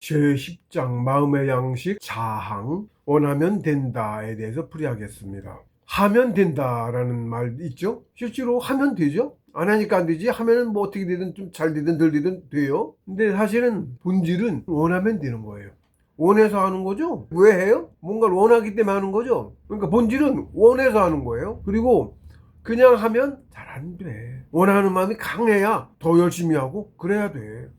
제10장 마음의 양식 자항 원하면 된다에 대해서 풀이하겠습니다. 하면 된다라는 말 있죠? 실제로 하면 되죠? 안 하니까 안 되지. 하면은 뭐 어떻게 되든 좀 잘 되든 덜 되든 돼요. 근데 사실은 본질은 원하면 되는 거예요. 원해서 하는 거죠. 왜 해요? 뭔가를 원하기 때문에 하는 거죠. 그러니까 본질은 원해서 하는 거예요. 그리고 그냥 하면 잘 안 돼. 원하는 마음이 강해야 더 열심히 하고 그래야 돼.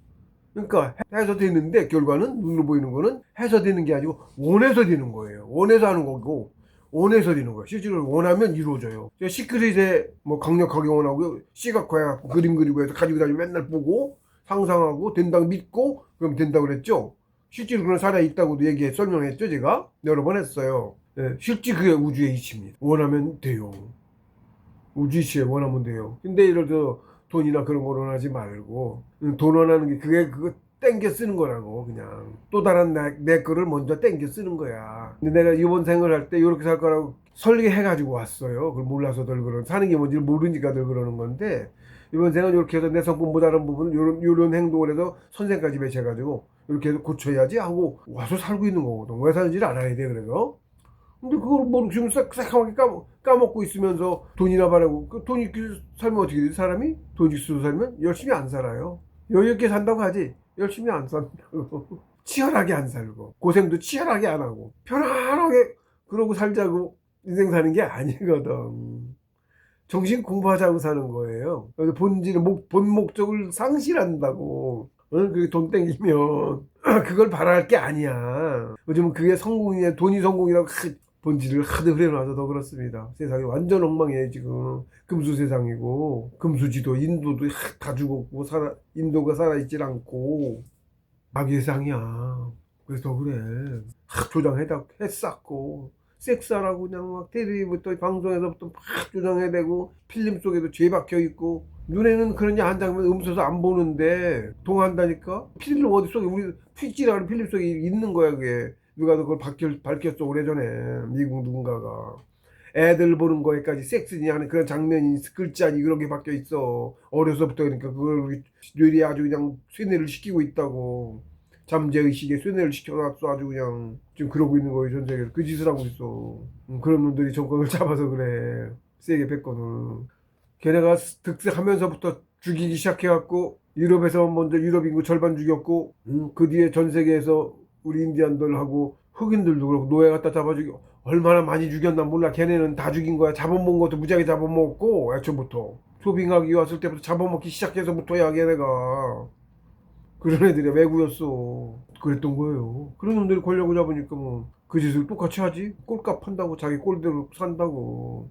그러니까 해서 되는데 결과는 눈으로 보이는 거는 해서 되는 게 아니고 원해서 되는 거예요. 원해서 하는 거고 원해서 되는 거예요. 실제로 원하면 이루어져요. 시크릿에 뭐 강력하게 원하고 시각화해갖고 그림 그리고 해서 가지고 다니면 맨날 보고 상상하고 된다고 믿고 그럼 된다고 그랬죠. 실제로 그런 사례 있다고도 설명했죠. 제가 여러 번 했어요. 네, 실제 그게 우주의 이치입니다. 원하면 돼요. 우주 이치에 원하면 돼요. 근데 예를 들어 돈이나 그런 걸 원하지 말고 돈 원하는 게 그거 땡겨 쓰는 거라고. 그냥 또 다른 내 거를 먼저 땡겨 쓰는 거야. 근데 내가 이번 생을 할 때 이렇게 살 거라고 설계해가지고 왔어요. 그걸 몰라서들 그런 사는 게 뭔지를 모르니까들 그러는 건데 이번 생은 이렇게 해서 내 성품 못하는 부분은 요런 행동을 해서 선생까지 배쳐가지고 이렇게 해서 고쳐야지 하고 와서 살고 있는 거거든. 왜 사는지를 알아야 돼. 그래서 근데 그걸 모르고 새카맣게 까먹고 있으면서 돈이나 바라고 돈 있게 살면 어떻게 되지? 사람이 돈 있어서 살면 열심히 안 살아요. 여유 있게 산다고 하지 열심히 안 산다고. 치열하게 안 살고 고생도 치열하게 안 하고 편안하게 그러고 살자고 인생 사는 게 아니거든. 정신 공부하자고 사는 거예요. 그래서 본 목적을 상실한다고. 그게 돈 땡기면 그걸 바랄 게 아니야. 요즘은 그게 성공이냐 돈이 성공이라고 본질을 하도 흐려놔서 더 그렇습니다. 세상이 완전 엉망이에요 지금. 금수 세상이고 금수지도 인도도 다 죽었고 인도가 살아있질 않고 악의 세상이야. 그래서 그래. 조장해다 했었고 섹스하라고 그냥 막 텔레비부터 방송에서부터 막 조장해대고 필름 속에도 죄 박혀있고 눈에는 그런 한 장면 음소서 안 보는데 동한다니까. 필름 어디 속에 우리 픽지라는 필름 속에 있는 거야 그게. 누가 그걸 밝혔어 오래전에 미국 누군가가. 애들 보는 거에까지 섹스니 하는 그런 장면이 글자니 그런 게 박혀 있어. 어려서부터. 그러니까 그걸 뇌리 아주 그냥 쇠뇌를 시키고 있다고. 잠재의식에 쇠뇌를 시켜놨어 아주 그냥. 지금 그러고 있는 거예요 전 세계에서. 그 짓을 하고 있어. 그런 놈들이 정권을 잡아서 그래. 세게 뺐거든. 걔네가 득세하면서부터 죽이기 시작해갖고 유럽에서 먼저 유럽 인구 절반 죽였고 그 뒤에 전 세계에서 우리 인디안들하고 흑인들도 그렇고 노예 갖다 잡아 죽이고 얼마나 많이 죽였나 몰라. 걔네는 다 죽인 거야. 잡아먹은 것도 무지하게 잡아먹었고 애초부터 쇼핑하기 왔을 때부터 잡아먹기 시작해서부터야 걔네가. 그런 애들이 외구였어. 그랬던 거예요. 그런 놈들이 권력을 잡으니까 뭐 그 짓을 똑같이 하지. 꼴값 판다고 자기 꼴대로 산다고.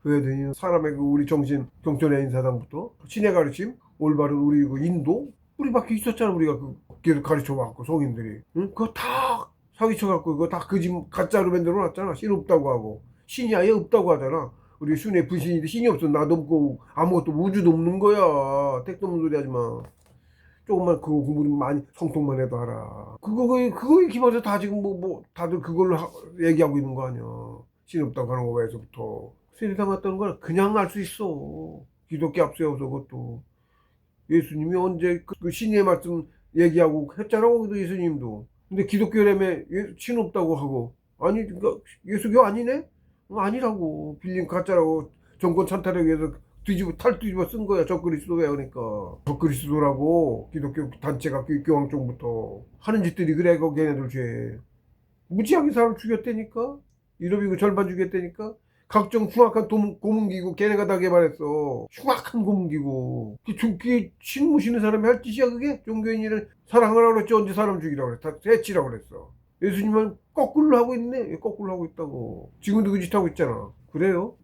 그래야 사람의 우리 정신 경전의 인사상부터 신의 가르침 올바른 우리 인도 우리밖에 있었잖아. 우리가 그길 가르쳐 왔고 성인들이. 응? 그거 다 사기쳐 갖고 그거 다 거짓 가짜로 만들어 놨잖아. 신 없다고 하고 신이 아예 없다고 하잖아. 우리 순회 불신인데 신이 없어. 나도 없고 아무것도 우주도 없는 거야. 택도 없는 소리 하지 마. 조금만 그거 공부 많이 성통만 해도 알아. 그거에 기반해서 다 지금 다들 그걸로 얘기하고 있는 거 아니야. 신 없다고 하는 거에서부터. 세리당 왔다는 걸 그냥 알 수 있어. 기독교 앞세워서 그것도. 예수님이 언제 그 신의 말씀 얘기하고 했잖아. 거기도 예수님도. 근데 기독교라며 신 없다고 하고. 아니 그러니까 예수교 아니네? 아니라고. 빌린 가짜라고. 정권 찬탈하기 위해서 탈 뒤집어 쓴 거야. 적그리스도야. 그러니까 적그리스도라고 기독교 단체가 교황 쪽부터 하는 짓들이 그래. 그 걔네들 죄. 무지하게 사람 죽였다니까. 유럽이고 절반 죽였다니까. 각종 흉악한 고문기구 걔네가 다 개발했어. 흉악한 고문기구. 그게 신 모시는 사람이 할 짓이야 그게? 종교인을 사랑하라고 그랬지. 언제 사람 죽이라고 그랬어. 다 해치라고 그랬어. 예수님은 거꾸로 하고 있네. 거꾸로 하고 있다고. 지금도 그 짓 하고 있잖아. 그래요?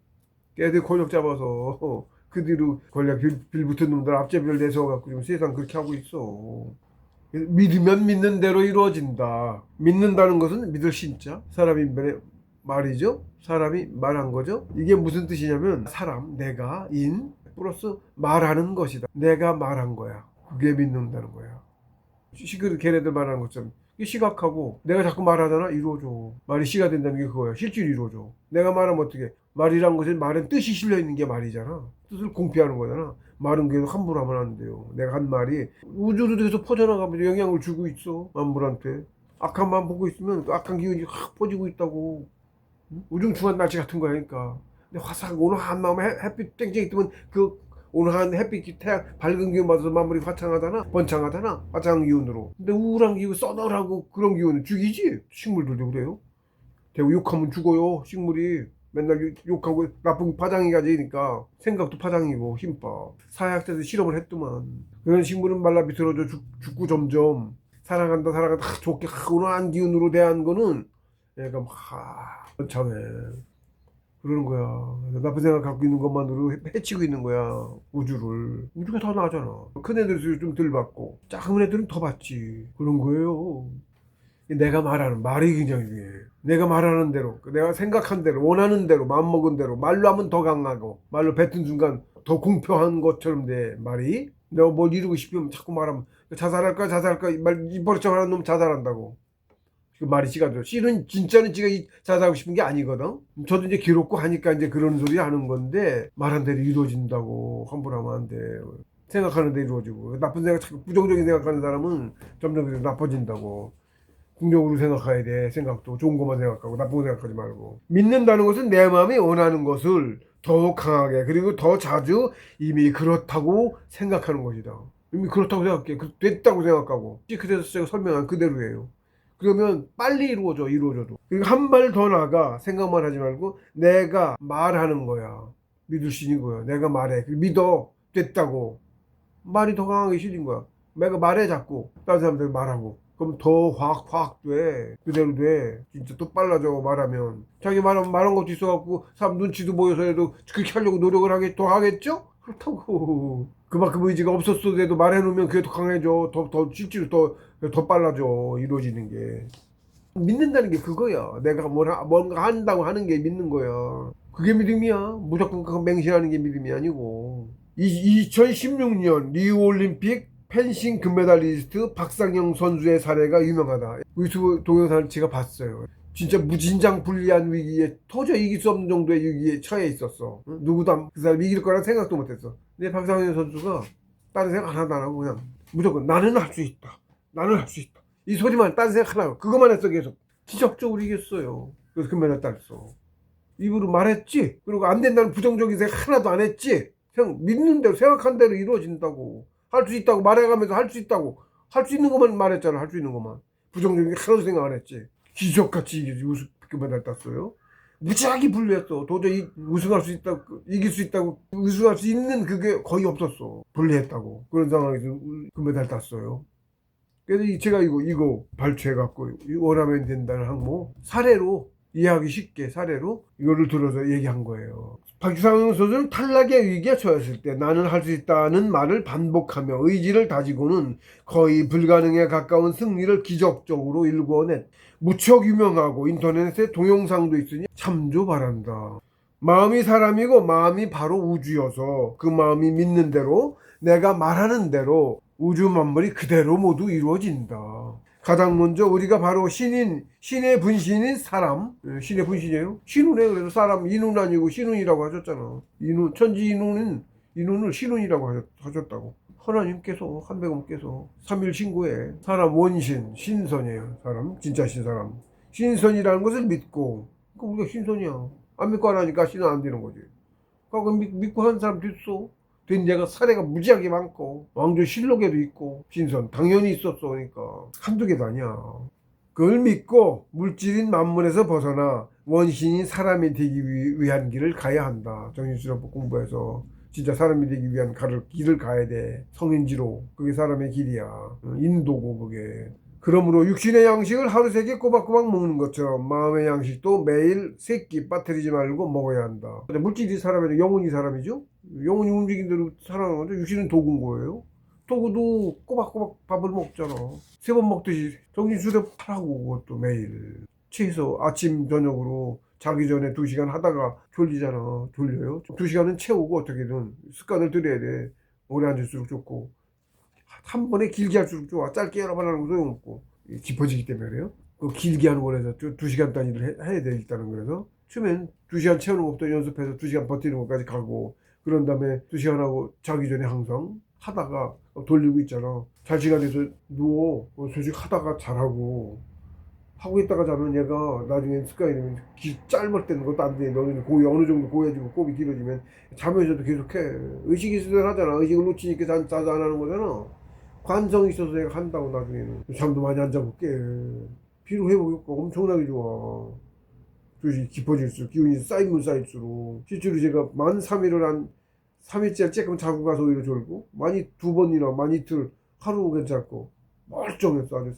걔들 권력 잡아서 그 뒤로 권력 빌붙은 놈들 앞제별 내세워갖고 지금 세상 그렇게 하고 있어. 믿으면 믿는 대로 이루어진다. 믿는다는 것은 믿을 신자 사람이 말이죠. 사람이 말한 거죠. 이게 무슨 뜻이냐면 사람, 내가, 인 플러스 말하는 것이다. 내가 말한 거야. 그게 믿는다는 거야. 걔네들 말하는 것처럼 시각하고 내가 자꾸 말하잖아. 이루어져. 말이 시가 된다는 게 그거야. 실제로 이루어져. 내가 말하면 어떻게 말이란 것은 말은 뜻이 실려 있는 게 말이잖아. 뜻을 공표하는 거잖아. 말은 계속 함부로 하면 안 돼요. 내가 한 말이 우주로 계속 퍼져나가면서 영향을 주고 있어. 만물한테. 악한 마음 보고 있으면 그 악한 기운이 확 퍼지고 있다고. 응? 우중충한 날씨 같은 거니까. 근데 화사하고 온화한 마음에 햇빛 땡땡이 뜨면 그 온화한 햇빛, 태양 밝은 기운 받아서 만물이 화창하잖아, 번창하잖아, 화창한 기운으로. 근데 우울한 기운, 서늘하고 그런 기운은 죽이지. 식물들도 그래요. 대고 욕하면 죽어요. 식물이 맨날 욕하고 나쁜 파장이가 되니까 생각도 파장이고 힘빠. 사회학자들 실험을 했더만 그런 식물은 말라 비틀어져 죽고 점점 사랑한다 사랑한다 좋게 온화한 기운으로 대한 거는 얘가 막 참해 그러는 거야. 나쁜 생각 갖고 있는 것만으로 해치고 있는 거야. 우주가 더 나잖아. 큰 애들은 좀 덜 받고 작은 애들은 더 받지. 그런 거예요. 내가 말하는 말이 굉장히 중요해. 내가 말하는 대로, 내가 생각한 대로, 원하는 대로, 마음먹은 대로 말로 하면 더 강하고 말로 뱉은 순간 더 공평한 것처럼 돼. 말이 내가 뭘 이루고 싶으면 자꾸 말하면 자살할까 말 입버릇 하는 놈 자살한다고. 그 말이 지가 들어. 씨는 진짜는 지가 자살하고 싶은 게 아니거든. 저도 이제 괴롭고 하니까 이제 그런 소리 하는 건데 말한 대로 이루어진다고 함부로 하면 안 돼. 생각하는 대로 이루어지고 나쁜 생각 자꾸 부정적인 생각하는 사람은 점점 나빠진다고. 긍정으로 생각해야 돼. 생각도 좋은 것만 생각하고 나쁜 거 생각하지 말고. 믿는다는 것은 내 마음이 원하는 것을 더 강하게 그리고 더 자주 이미 그렇다고 생각하는 것이다. 이미 그렇다고 생각해. 됐다고 생각하고. 그래서 제가 설명한 그대로예요. 그러면 빨리 이루어져도. 그리고 한 발 더 나아가 생각만 하지 말고 내가 말하는 거야. 믿을 수 있는 거야. 내가 말해. 믿어. 됐다고. 말이 더 강하게 실린 거야. 내가 말해 자꾸. 다른 사람들 말하고. 그럼 더 확 돼. 그대로 돼. 진짜 또 빨라져, 말하면. 자기 말한 것도 있어갖고, 사람 눈치도 보여서 해도 그렇게 하려고 노력을 더 하겠죠? 그렇다고. 그만큼 의지가 없었어도 해도 말해놓으면 그게 더 강해져. 실제로 더 빨라져. 이루어지는 게. 믿는다는 게 그거야. 내가 뭔가 한다고 하는 게 믿는 거야. 그게 믿음이야. 무조건 그거 맹신하는 게 믿음이 아니고. 2016년 리우올림픽 펜싱 금메달리스트 박상영 선수의 사례가 유명하다. 유튜브 동영상을 제가 봤어요. 진짜 무진장 불리한 위기에 도저히 이길 수 없는 정도의 위기에 처해 있었어. 누구도 그 사람 이길 거란 생각도 못했어. 근데 박상영 선수가 다른 생각 하나도 안 하고 그냥 무조건 나는 할 수 있다. 나는 할 수 있다. 이 소리만 다른 생각 하나 하고 그것만 했어 계속. 지적적으로 이겼어요. 그래서 금메달 땄어. 입으로 말했지. 그리고 안 된다는 부정적인 생각 하나도 안 했지. 그냥 믿는 대로 생각한 대로 이루어진다고. 할 수 있다고 말해가면서 할 수 있다고. 할 수 있는 것만 말했잖아. 할 수 있는 것만. 부정적인 게 하나도 생각 안 했지. 기적같이 금메달 땄어요. 무지하게 불리했어. 도저히 우승할 수 있다고, 이길 수 있다고, 우승할 수 있는 그게 거의 없었어. 불리했다고. 그런 상황에서 금메달 땄어요. 그래서 제가 이거 발췌해갖고, 원하면 된다는 항목, 사례로, 이해하기 쉽게 사례로 이거를 들어서 얘기한 거예요. 박상영 선수는 탈락의 위기에 처했을 때 나는 할 수 있다는 말을 반복하며 의지를 다지고는 거의 불가능에 가까운 승리를 기적적으로 일궈냈. 무척 유명하고 인터넷에 동영상도 있으니 참조 바란다. 마음이 사람이고 마음이 바로 우주여서 그 마음이 믿는 대로 내가 말하는 대로 우주 만물이 그대로 모두 이루어진다. 가장 먼저 우리가 바로 신의 분신인 사람, 신의 분신이에요. 신운에 그래서 사람 인운 아니고 신운이라고 하셨잖아. 천지 인운을 신운이라고 하셨다고. 하나님께서 한백원께서 삼일신고에 사람 원신 신선이에요. 사람 진짜 신사람 신선이라는 것을 믿고 그러니까 우리가 신선이야. 안 믿고 안 하니까 신은 안 되는 거지. 그러니까 믿고 한 사람 됐어. 된 데가 사례가 무지하게 많고 왕조실록에도 있고 신선 당연히 있었어. 그러니까 한두 개도 아니야. 그걸 믿고 물질인 만물에서 벗어나 원신인 사람이 되기 위한 길을 가야 한다. 정신수련법 공부해서 진짜 사람이 되기 위한 길을 가야 돼. 성인지로. 그게 사람의 길이야. 인도고 그게. 그러므로 육신의 양식을 하루 세 개 꼬박꼬박 먹는 것처럼 마음의 양식도 매일 세 끼 빠뜨리지 말고 먹어야 한다. 물질이 사람이 영혼이 사람이죠. 영혼이 움직인 대로 살아가는 거죠. 육신은 도구인 거예요. 도구도 꼬박꼬박 밥을 먹잖아. 세 번 먹듯이 정신수련하라고 그것도 매일. 최소 아침 저녁으로 자기 전에 2시간 하다가 졸리잖아. 졸려요. 2시간은 채우고 어떻게든 습관을 들여야 돼. 오래 앉을수록 좋고. 한 번에 길게 할수록 좋아. 짧게 여러 번 하는 거 소용없고. 깊어지기 때문에 그래요. 그 길게 하는 거라서 2시간 단위를 해야 돼. 일단은 그래서. 처음엔 2시간 채우는 것부터 연습해서 2시간 버티는 것까지 가고 그런 다음에 2시간 하고 자기 전에 항상 하다가 돌리고 있잖아. 잘 시간에서 누워. 솔직히 하다가 잘하고 하고 있다가 자면 얘가 나중에 습관이 되면 짧을 때는 것도 안 돼. 너는 고이 어느 정도 고여지고 곱이 길어지면 자면서도 계속해. 의식이 있어야 하잖아. 의식을 놓치니까 자주 안 하는 거잖아. 관성이 있어서 내가 한다고. 나중에는 잠도 많이 안 자고 깨. 피로 회복이 엄청나게 좋아. 그것이 깊어질수록 기운이 쌓이면 쌓일수록 실제로 제가 만 3일을 한 3일째 조금 자고 가서 오히려 졸고 많이 2번이나 많이 이틀 하루 괜찮고 멀쩡했어. 아주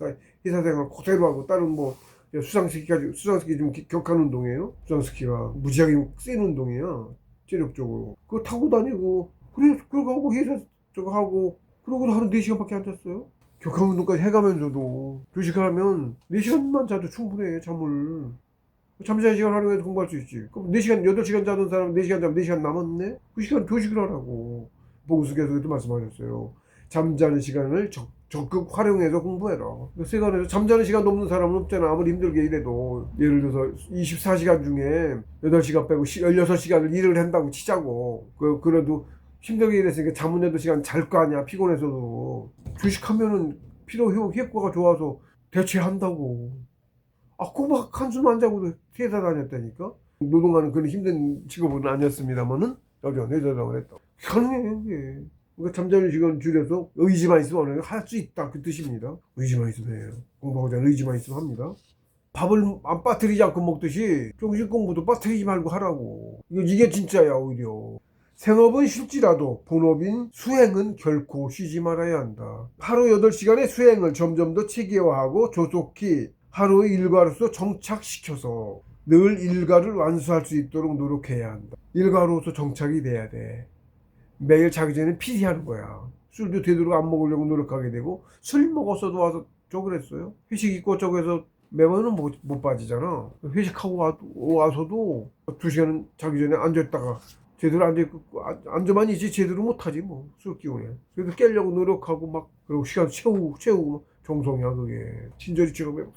회사 생활 그대로 하고 다른 뭐 수상스키 좀 격한 운동이에요. 수상스키가 무지하게 센 운동이야. 체력적으로 그거 타고 다니고 그래 그러고 하고 회사 저거 하고 그러고 하루 4시간밖에 안 잤어요. 격한 운동까지 해가면서도 2시간 하면 4시간만 자도 충분해. 잠자는 시간 활용해서 공부할 수 있지. 그럼 4시간, 8시간 자던 사람 4시간 자면 4시간 남았네? 그 시간 교식을 하라고. 보고수께서도 말씀하셨어요. 잠자는 시간을 적극 활용해서 공부해라. 세간에서 잠자는 시간 넘는 사람은 없잖아. 아무리 힘들게 일해도. 예를 들어서 24시간 중에 8시간 빼고 16시간을 일을 한다고 치자고. 그래도 힘들게 일했으니까 잠은 8시간 잘 거 아니야. 피곤해서도. 교식하면은 피로 회복 효과가 좋아서 대체한다고. 꼬박 한숨 안 자고도 회사 다녔다니까? 노동하는 그런 힘든 직업은 아니었습니다만은, 여자 회사장을 했다. 가능해, 이게. 그러니까 잠자는 시간 줄여서 의지만 있으면 할 수 있다. 그 뜻입니다. 의지만 있으면 해요. 공부하고자 의지만 있으면 합니다. 밥을 안 빠뜨리지 않고 먹듯이 정신 공부도 빠뜨리지 말고 하라고. 이게 진짜야, 오히려. 생업은 쉽지라도 본업인 수행은 결코 쉬지 말아야 한다. 하루 8시간의 수행을 점점 더 체계화하고 조속히 하루의 일과로서 정착시켜서 늘 일과를 완수할 수 있도록 노력해야 한다. 일과로서 정착이 돼야 돼. 매일 자기 전에 피리하는 거야. 술도 되도록 안 먹으려고 노력하게 되고 술 먹었어도 와서 저걸 했어요. 회식 있고 저거해서 매번은 못 빠지잖아. 회식하고 와서도 2시간은 자기 전에 앉아있다가 제대로 앉아만 있지 제대로 못하지 뭐. 술 기운에. 그래도 깨려고 노력하고 막 그리고 시간 채우고 막 정성이야 그게. 친절이처럼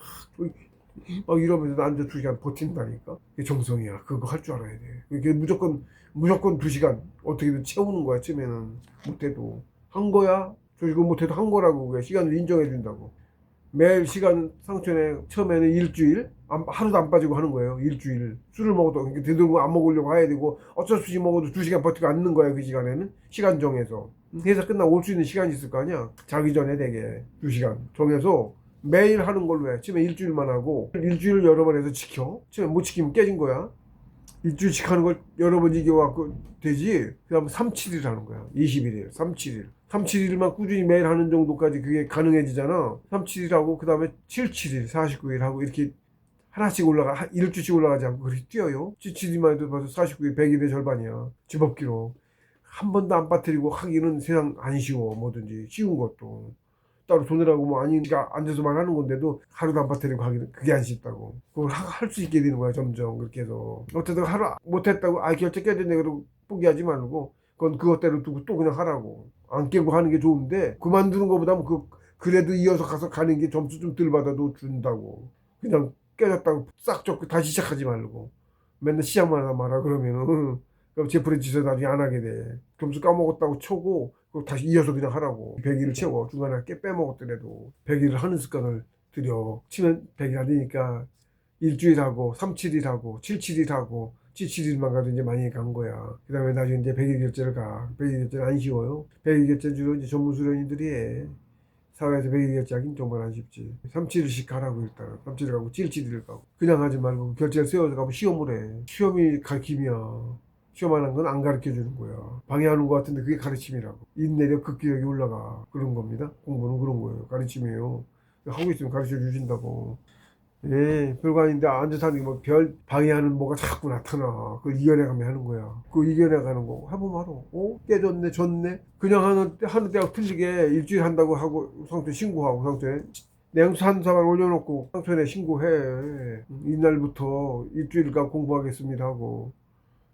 막 이러면서 앉아 2시간 버틴다니까. 그게 정성이야. 그거 할 줄 알아야 돼. 그게 무조건 2시간 어떻게든 채우는 거야. 처음에는 못해도 한 거야. 그리고 못해도 한 거라고. 그게 시간을 인정해 준다고. 매일 시간 상처내 처음에는 일주일 하루도 안 빠지고 하는 거예요. 일주일 술을 먹어도 되도록 안 먹으려고 해야 되고 어쩔 수 없이 먹어도 2시간 버티고 앉는 거야. 그 시간에는 시간 정해서 회사 끝나고 올 수 있는 시간이 있을 거 아니야. 자기 전에 되게 2시간 정해서 매일 하는 걸로 해. 처음에 일주일만 하고 일주일 여러 번 해서 지켜. 처음에 못 지키면 깨진 거야. 일주일씩 하는 걸 여러 번 이겨갖고 되지. 그 다음 3, 7일 하는 거야. 21일 3, 7일 3, 7일만 꾸준히 매일 하는 정도까지 그게 가능해지잖아. 3, 7일하고 그 다음에 7, 7일 49일 하고 이렇게 하나씩 일주씩 올라가지 않고 그렇게 뛰어요. 7, 7일만 해도 벌써 49일 100일의 절반이야. 집업기로 한 번도 안 빠뜨리고 하기는 세상 안 쉬워. 뭐든지 쉬운 것도 따로 돈을 하고 뭐 아니니까 앉아서만 하는 건데도 하루도 안 빠뜨리고 하기는 그게 안 쉽다고. 그걸 할 수 있게 되는 거야. 점점 그렇게 해서 어쨌든 하루 못했다고 결제 깨졌네 그러고 포기하지 말고 그건 그것대로 두고 또 그냥 하라고. 안 깨고 하는 게 좋은데 그만두는 것보다는 그래도 이어서 가서 가는 게 점수 좀 덜 받아도 준다고. 그냥 깨졌다고 싹 접고 다시 시작하지 말고 맨날 시작만 하라 그러면은 그럼 제프레 짓을 나중에 안 하게 돼. 점수 까먹었다고 쳐고 그럼 다시 이어서 그냥 하라고. 100일을 채워. 중간에 깨 빼먹었더라도 100일을 하는 습관을 들여. 치면 100일 안 되니까 일주일하고 3, 7일하고 7, 7일하고 7, 7일만 가도 이제 많이 간 거야. 그 다음에 나중에 이제 100일 결제를 가. 100일 결제는 안 쉬워요. 100일 결제 주로 이제 전문 수련인들이 해. 사회에서 100일 결제하기는 정말 안 쉽지. 3, 7일씩 가라고 일단. 3, 7일 가고 7, 7일 가고. 그냥 하지 말고 결제를 세워서 가면 시험을 해. 시험이 가르침이야. 시험 안 한 건 안 가르쳐 주는 거야. 방해하는 것 같은데 그게 가르침이라고. 인내력, 극기력이 올라가. 그런 겁니다. 공부는 그런 거예요. 가르침이에요. 하고 있으면 가르쳐 주신다고. 예, 별거 아닌데 앉아서 하는 게 뭐 별 방해하는 뭐가 자꾸 나타나. 그걸 이겨내가며 하는 거야. 그거 이겨내가는 거 해보면 알아. 깨졌네, 졌네. 그냥 하는 때하고 틀리게 일주일 한다고 하고 상처 신고하고 상처에 냉수 한 사발 올려놓고 상처에 신고해. 이날부터 일주일간 공부하겠습니다 하고.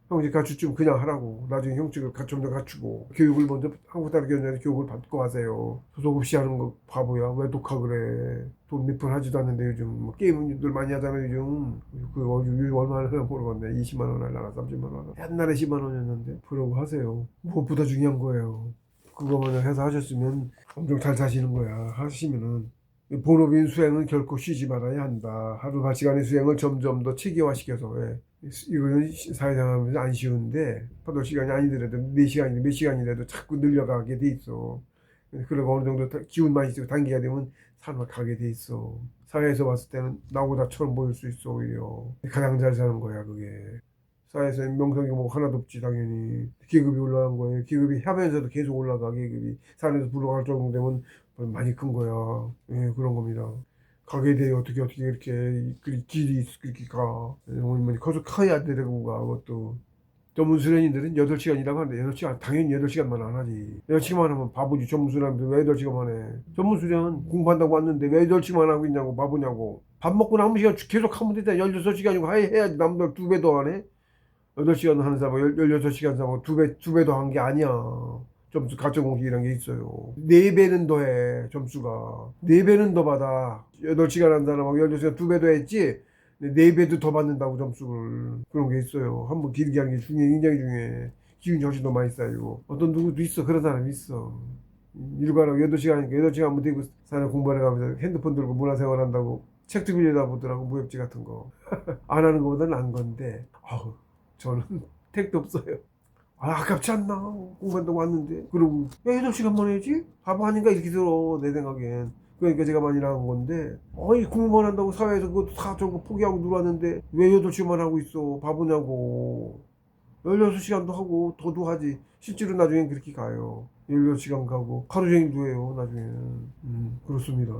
형제 갖추쯤 그냥 하라고. 나중에 형식을 좀 더 갖추고 교육을 먼저 한국 따르기 전에 교육을 받고 하세요. 소속 없이 하는 거 바보야. 왜 독하 그래. 돈 몇 푼 하지도 않는데 요즘 뭐 게임들 많이 하잖아 요즘. 얼마나 하나 모르겠네. 20만 원 하려나 30만 원. 옛날에 10만 원이었는데 그러고 하세요. 무엇보다 중요한 거예요. 그거만 해서 하셨으면 엄청 잘 사시는 거야. 하시면은 본업인 수행은 결코 쉬지 말아야 한다. 하루 8시간의 수행을 점점 더 체계화시켜서 이거는 사회생활하면서 안 쉬운데 8시간이 아니더라도 4시간이나 몇 시간이라도 자꾸 늘려가게 돼 있어. 그리고 어느 정도 기운 많이 쓰고 단계가 되면 산을 가게 돼 있어. 사회에서 봤을 때는 나보다처럼 보일 수 있어 오히려. 가장 잘 사는 거야 그게. 사회에서 명성이 뭐 하나도 없지 당연히. 계급이 올라간 거예요. 계급이 하면서도 계속 올라가. 계급이 산에서 불러갈 정도 되면 많이 큰 거야. 예, 그런 겁니다. 가게 돼 어떻게 이렇게 길이 그렇게 가. 커서 커야 되는 거가 그것도. 전문수련인들은 8시간이라고 하는데 8시간 당연히 8시간만 안 하지. 8시간만 하면 바보지. 전문수련인들 왜 8시간만 해. 전문수련 공부한다고 왔는데 왜 8시간 하고 있냐고. 바보냐고. 밥 먹고 남은 시간 계속 하면 되잖아. 16시간이고 해야지. 남들 2배 더 하네. 8시간 하는 사람하고 16시간 사람하고 2배 더 한 게 아니야. 점수 가점공식이라는 게 있어요. 4배는 더 해, 점수가. 4배는 더 받아. 8시간 한 사람하고 16시간 2배 더 했지? 4배도 더 받는다고 점수를. 그런 게 있어요. 한번 길게 하는 게 굉장히 중요해. 기운이 훨씬 더 많이 쌓이고. 어떤 누구도 있어. 그런 사람이 있어. 일과라고 8시간이니까 8시간만 되고 사람 공부하러 가면서 핸드폰 들고 문화생활 한다고 책도 빌려다 보더라고. 무협지 같은 거. 안 하는 것보다는 안 건데. 저는 택도 없어요. 아깝지 않나? 공부한다고 왔는데. 그러고, 왜 8시간만 해야지? 바보 아닌가? 이렇게 들어, 내 생각엔. 그러니까 제가 많이 나간 건데, 공부만 한다고 사회에서 그것도 다 저거 포기하고 들어왔는데, 왜 8시간 하고 있어? 바보냐고. 16시간도 하고, 더도 하지. 실제로 나중엔 그렇게 가요. 16시간 가고, 하루 종일도 해요, 나중에는. 그렇습니다.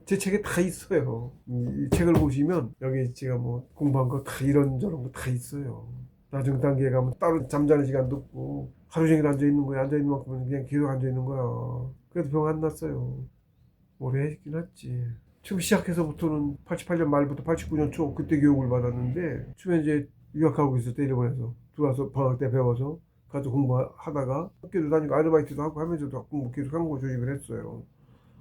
제 책에 다 있어요. 이 책을 보시면, 여기 제가 뭐 공부한 거 다 이런저런 거 다 있어요. 나중 단계에 가면 따로 잠자는 시간도 없고 하루 종일 앉아있는 거야. 앉아있는 만큼은 그냥 계속 앉아있는 거야. 그래도 병 안 났어요. 오래 했긴 했지. 처음 시작해서부터는 88년 말부터 89년 초 그때 교육을 받았는데 처음에 이제 유학하고 있을 때 일본에서 들어와서 방학 때 배워서 가서 공부하다가 학교도 다니고 아르바이트도 하고 하면서도 공부 계속 한국어 조직을 했어요.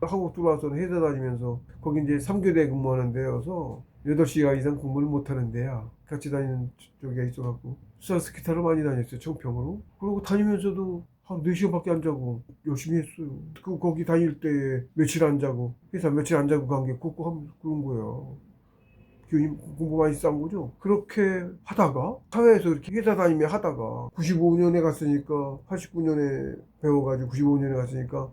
한국 들어와서는 회사 다니면서 거기 이제 3교대 근무하는 데여서 8시간 이상 공부를 못하는 데야. 같이 다니는 쪽에 있어갖고 수학스 타로 많이 다녔어요. 청평으로. 그러고 다니면서도 한 4시간밖에 안 자고 열심히 했어요. 거기 다닐 때 며칠 안 자고 회사 며칠 안 자고 간 게 그런 거야. 교님 공부 많이 쌓은 거죠. 그렇게 하다가 사회에서 이렇게 회사 다니며 하다가 95년에 갔으니까 89년에 배워가지고 95년에 갔으니까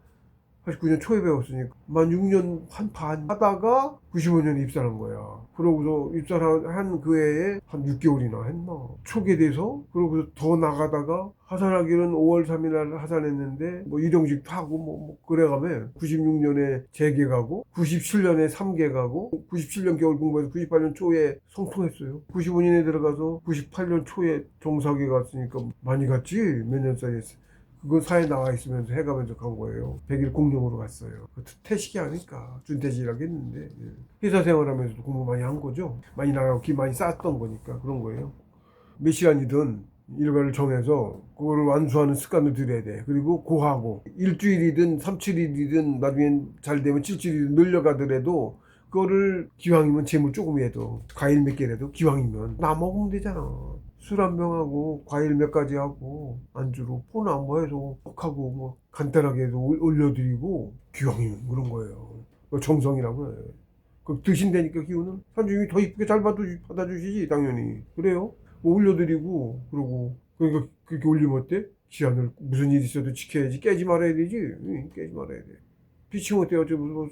89년 초에 배웠으니까 만 6년 한 반 하다가 95년에 입사한 거야. 그러고서 입사한 그 해에 한 6개월이나 했나. 초계돼서 그러고서 더 나가다가 하산하기는 5월 3일 날 하산했는데 뭐 일용직도 하고 뭐 그래가면 96년에 재계 가고 97년에 3개 가고 97년 겨울 공부해서 98년 초에 성통했어요. 95년에 들어가서 98년 초에 종사계 갔으니까 많이 갔지. 몇 년 사이에. 그건 사회에 나와 있으면서 해가면서 간 거예요. 100일 공룡으로 갔어요. 퇴식이 아닐까. 준퇴직이라고 했는데. 회사 생활하면서도 공부 많이 한 거죠. 많이 나가고 기 많이 쌓았던 거니까 그런 거예요. 몇 시간이든 일과를 정해서 그거를 완수하는 습관을 들여야 돼. 그리고 고하고 일주일이든 3-7일이든 나중엔 잘 되면 7-7일이든 늘려가더라도 그거를 기왕이면 재물 조금이라도 과일 몇 개라도 기왕이면 나 먹으면 되잖아. 술 한 병하고 과일 몇 가지 하고 안주로 포나 뭐 해서 하고 뭐 간단하게도 올려드리고 기왕이면 그런 거예요. 정성이라고 해. 그 드신다니까 기운은 산주님이 더 이쁘게 잘 받아주시지 당연히. 그래요. 뭐 올려드리고 그러고 그러니까 그렇게 올리면 어때? 기한을 무슨 일 있어도 지켜야지. 깨지 말아야 되지. 깨지 말아야 돼. 피칭 어때요?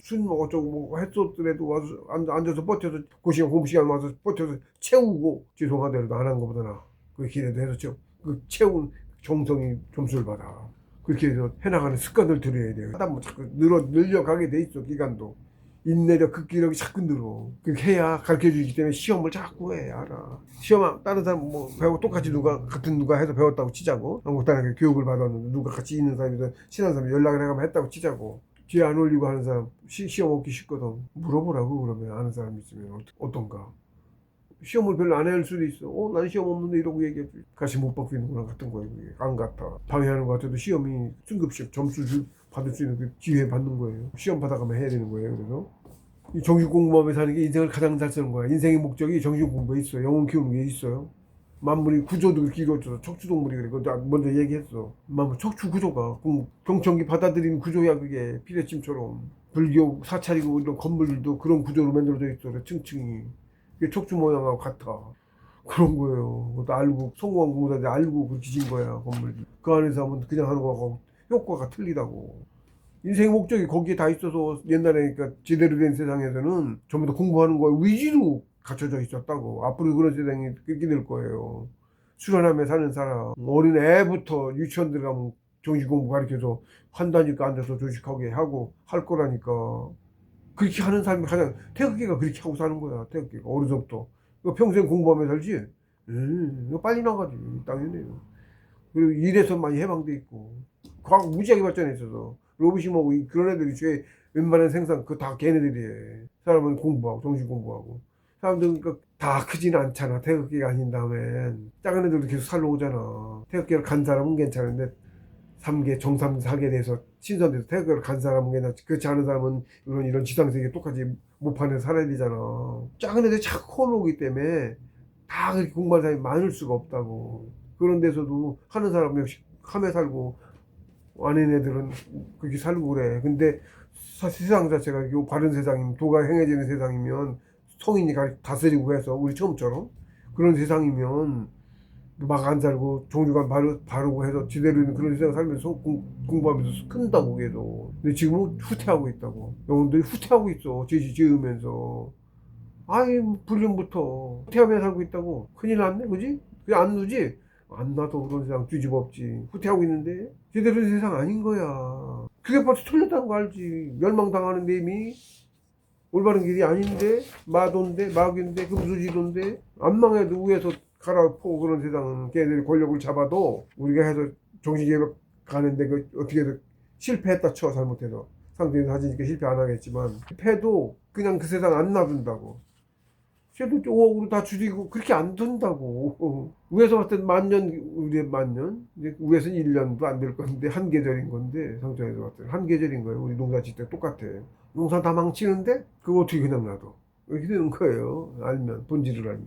술 먹어쩌고 뭐 했었더라도 와서 앉아서 버텨서 그 시간 공부 시간 와서 버텨서 채우고 죄송하더라도 안 한 것보다 그 길에도 해서 그 채운 정성이 점수를 받아. 그렇게 해서 해나가는 습관을 들여야 돼요. 하다 보면 자꾸 늘려가게 돼 있어. 기간도 인내력 극기력이 자꾸 늘어. 그렇게 해야 가르쳐 주기 때문에 시험을 자꾸 해. 알아. 시험 다른 사람 뭐 배우고 똑같이 같은 누가 해서 배웠다고 치자고. 한국 다니게 교육을 받았는데 누가 같이 있는 사람이든 친한 사람이 연락을 해가면 했다고 치자고. 뒤에 안 올리고 하는 사람 시험 얻기 쉽거든. 물어보라고. 그러면 아는 사람 있으면 어떤가. 시험을 별로 안 할 수도 있어. 난 시험 없는데 이러고 얘기해. 같이 못 받고 있는 거랑 같은 거예요. 그게. 안 같아. 방해하는 것 같아도 시험이 승급식 받을 수 있는 그 기회 받는 거예요. 시험 받아가면 해야 되는 거예요. 그래서 이 정신 공부하면서 사는 게 인생을 가장 잘 쓰는 거야. 인생의 목적이 정신 공부에 있어. 영혼 키우는 게 있어요. 만물이 구조도 그렇게 이루어져서 척추동물이 그래. 그거 먼저 얘기했어. 만물 척추 구조가 경청기 받아들이는 구조야. 그게 피레침처럼. 불교 사찰이고 이런 건물들도 그런 구조로 만들어져 있어. 층층이. 그게 척추 모양하고 같아. 그런 거예요. 그것도 알고 성공한 공부자들 알고 그렇게 진 거야. 건물들. 그 안에서 하면 그냥 하는 거하고 효과가 틀리다고. 인생의 목적이 거기에 다 있어서 옛날에 그러니까 제대로 된 세상에서는 전부 다 공부하는 거에 위주로 갖춰져 있었다고. 앞으로 그런 세상이 끊게 될 거예요. 수련하며 사는 사람. 어린 애부터 유치원 들어가면 정식 공부 가르쳐서 한다니까 앉아서 조식하게 하고 할 거라니까. 그렇게 하는 사람이 가장 태극기가 그렇게 하고 사는 거야. 태극기가 어려서부터. 평생 공부하며 살지. 이거 빨리 나가지. 당연해요. 그리고 일에서 많이 해방돼 있고 과학 무지하게 발전해 있어서 로봇이 뭐고 그런 애들이 죄 웬만한 생산 그거 다 걔네들이 해. 사람은 공부하고 정신 공부하고 사람들은 다 크지는 않잖아. 태극기가 아닌 다음엔 작은 애들도 계속 살러 오잖아. 태극기를 간 사람은 괜찮은데 3계 정삼 4계 돼서 신선돼서 태극기를 간 사람은 괜찮지. 그렇지 않은 사람은 이런 지상세계 똑같이 못판에서 살아야 되잖아. 작은 애들이 자꾸 올라오기 때문에 다 그렇게 공부하는 사람이 많을 수가 없다고. 그런 데서도 하는 사람 역시 함에 살고 아닌 애들은 그렇게 살고 그래. 근데 세상 자체가 요 바른 세상이면 도가 행해지는 세상이면 성인이 다스리고 해서 우리 처음처럼 그런 세상이면 막 안 살고 종주관 바르고 해서 제대로 있는 그런 세상 살면서 공부하면서 큰다고 해도. 근데 지금은 후퇴하고 있다고. 영혼들이 후퇴하고 있어. 죄 지으면서. 아이 불륜부터 후퇴하며 살고 있다고. 큰일 났네 그지? 그게 안 누지? 안 놔도 그런 세상 뒤집어 엎지. 후퇴하고 있는데 제대로 된 세상 아닌 거야. 그게 벌써 틀렸다는 거 알지. 멸망당하는 셈이 올바른 길이 아닌데 마도인데 마귀인데 금수지도인데 안 망해도 위에서 갈아엎고 그런 세상은 걔네들이 권력을 잡아도 우리가 해서 정신개혁 가는데 그 어떻게 해서 실패했다 쳐. 잘못해서 상대에서 하지니까 실패 안 하겠지만 실패도 그냥 그 세상 안 놔둔다고. 쟤도 5억으로 다 줄이고 그렇게 안 둔다고. 위에서 봤을 땐 만년, 우리의 만년. 위에서는 1년도 안 될 건데 한 계절인 건데 상처에서 봤을 땐 한 계절인 거예요. 우리 농사 짓 때 똑같아. 농사 다 망치는데 그거 어떻게 그냥 놔둬. 이렇게 되는 거예요. 알면, 본질을 알면.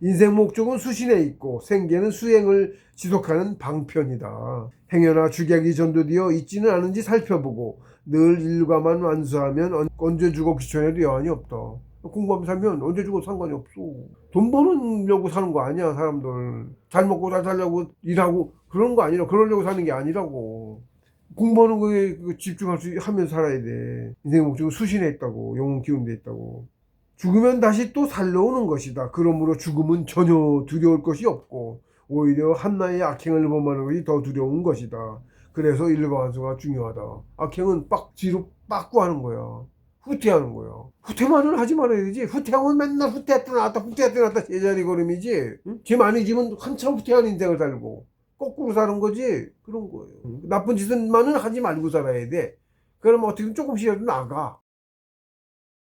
인생 목적은 수신에 있고 생계는 수행을 지속하는 방편이다. 행여나 주객이 전도되어 있지는 않은지 살펴보고 늘 일과만 완수하면 언제 죽어 귀천해도 여한이 없다. 공부하면서 살면 언제 죽어도 상관이 없어. 돈 버느려고 사는 거 아니야. 사람들 잘 먹고 잘 살려고 일하고 그런 거 아니라 그러려고 사는 게 아니라고. 공부하는 거에 집중할 수 하면서 살아야 돼. 인생의 목적은 수신에 있다고. 영혼 기운에 있다고. 죽으면 다시 또 살려오는 것이다. 그러므로 죽음은 전혀 두려울 것이 없고 오히려 한나의 악행을 범하는 것이 더 두려운 것이다. 그래서 일과완수가 중요하다. 악행은 뒤로 빠꾸하는 거야. 후퇴하는 거야. 후퇴만은 하지 말아야 되지. 후퇴하면 맨날 후퇴했다 나왔다 후퇴했다 나왔다 제자리 걸음이지. 응? 죄 많이 지면 한참 후퇴한 인생을 살고 거꾸로 사는 거지. 그런 거예요. 나쁜 짓은만은 하지 말고 살아야 돼. 그러면 어떻게든 조금씩이라도 나가.